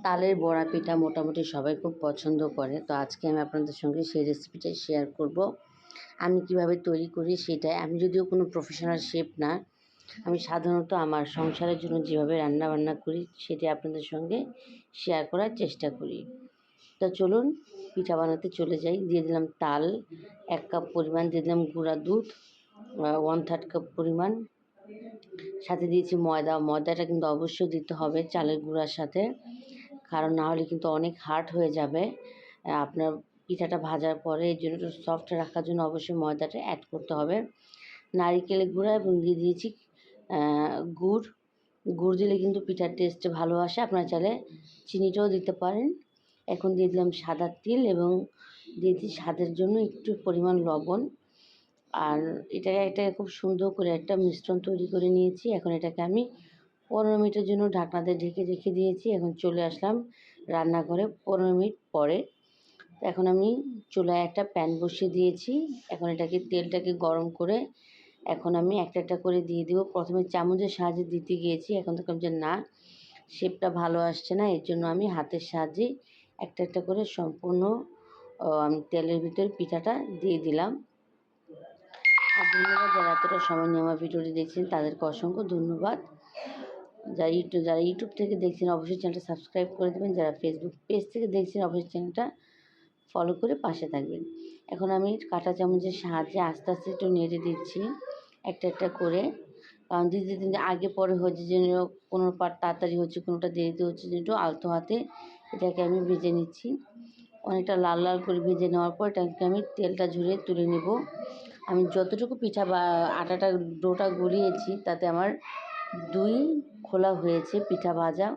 তালের বড়া পিঠা মোটামুটি সবাই খুব পছন্দ করে। তো আজকে আমি আপনাদের সঙ্গে সেই রেসিপিটাই শেয়ার করব। আমি কিভাবে তৈরি করি সেটাই। আমি যদিও কোনো প্রফেশনাল শেফ না, আমি সাধারণত আমার সংসারের জন্য যেভাবে রান্নাবান্না করি সেটাই আপনাদের সঙ্গে শেয়ার করার চেষ্টা করি। তো চলুন পিঠা বানাতে চলে যাই। দিয়ে দিলাম তাল 1 কাপ পরিমাণ, দিয়ে দিলাম গুঁড়া দুধ 1/3 কাপ পরিমাণ, সাথে দিয়েছি ময়দা। ময়দাটা কিন্তু অবশ্যই দিতে হবে চালের গুঁড়ার সাথে, কারণ না হলে কিন্তু অনেক হার্ড হয়ে যাবে আপনার পিঠাটা ভাজার পরে। এর জন্য একটু সফট রাখার জন্য অবশ্যই ময়দাটা অ্যাড করতে হবে। নারিকেলের গুঁড়া এবং দিয়ে দিয়েছি গুড়। গুড় দিলে কিন্তু পিঠার টেস্ট ভালো আসে, আপনারা চাইলে চিনিটাও দিতে পারেন। এখন দিয়ে দিলাম সাদা তিল এবং দিয়েছি স্বাদের জন্য একটু পরিমাণ লবণ। আর এটাকে খুব সুন্দর করে একটা মিশ্রণ তৈরি করে নিয়েছি। এখন এটাকে আমি 15 মিনিটের জন্য ঢাকনা দিয়ে ঢেকে রেখে দিয়েছি। এখন চলে আসলাম রান্নাঘরে 15 মিনিট পরে। এখন আমি চুলায় একটা প্যান বসিয়ে দিয়েছি। এখন তেলটাকে গরম করে এখন আমি একটা একটা করে দিয়ে দেবো। প্রথমে চামচের সাহায্যে দিতে গিয়েছি, এখন দেখলাম যে না, শেপটা ভালো আসছে না। এর জন্য আমি হাতের সাহায্যে একটা একটা করে সম্পূর্ণ আমি তেলের ভিতরে পিঠাটা দিয়ে দিলাম। আর ধন্যবাদ যারা এতটা সময় নিয়ে আমার ভিডিওটি দেখছেন, তাদেরকে অসংখ্য ধন্যবাদ। যারা ইউটিউব থেকে দেখছেন অবশ্যই চ্যানেলটা সাবস্ক্রাইব করে দেবেন। যারা ফেসবুক পেজ থেকে দেখছেন অবশ্যই চ্যানেলটা ফলো করে পাশে থাকবেন। এখন আমি কাঁটা চামচের সাহায্যে আস্তে আস্তে একটু নেড়ে দিচ্ছি একটা একটা করে, কারণ দিতে দিতে আগে পরে হচ্ছে যে কোনো পার্ট তাড়াতাড়ি হচ্ছে, কোনোটা দেরিতে হচ্ছে, যে একটু আলতো হাতে এটাকে আমি ভেজে নিচ্ছি। অনেকটা লাল লাল করে ভেজে নেওয়ার পর এটাকে আমি তেলটা ঝরিয়ে তুলে নেব। আমি যতটুকু পিঠা বা আটাটা ডোটা গলিয়েছি তাতে আমার 2 খোলা হয়েছে পিঠা ভাজা।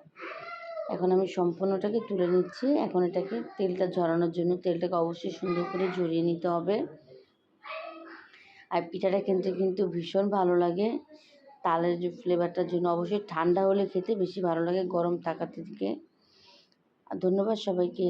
এখন আমি সম্পূর্ণটাকে তুলে নিচ্ছি। এখন এটাকে তেলটা ঝরানোর জন্য তেলটাকে অবশ্যই সুন্দর করে ঝরিয়ে নিতে হবে। আর পিঠাটা কিন্তু ভীষণ ভালো লাগে। তালের যে ফ্লেভারটার জন্য অবশ্যই ঠান্ডা হলে খেতে বেশি ভালো লাগে গরম থাকার থেকে। আর ধন্যবাদ সবাইকে।